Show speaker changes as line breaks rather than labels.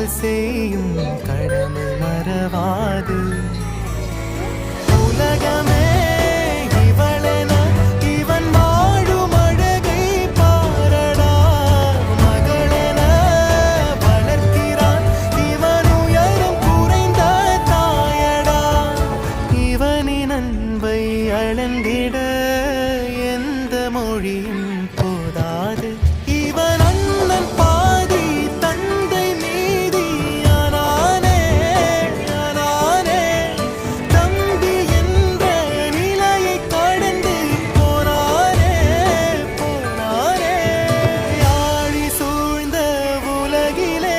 காவல் செய்யும் கடமை மறவாது. உலகமே இவளென இவன் வாழும் அழகை பாரடா. மகளென வளர்க்கிறான் இவன் உயரம் குறைந்த தாயடா. இவனின் அன்பை அளந்திட எந்த மொழியும் போதாது. இவன் அண்ணன் பாதி தந்தை மீதி ஆனானே ஆனானே. தம்பி என்ற நிலையை கடந்து போனானே போனானே. ஆழி சூழ்ந்த உலகிலே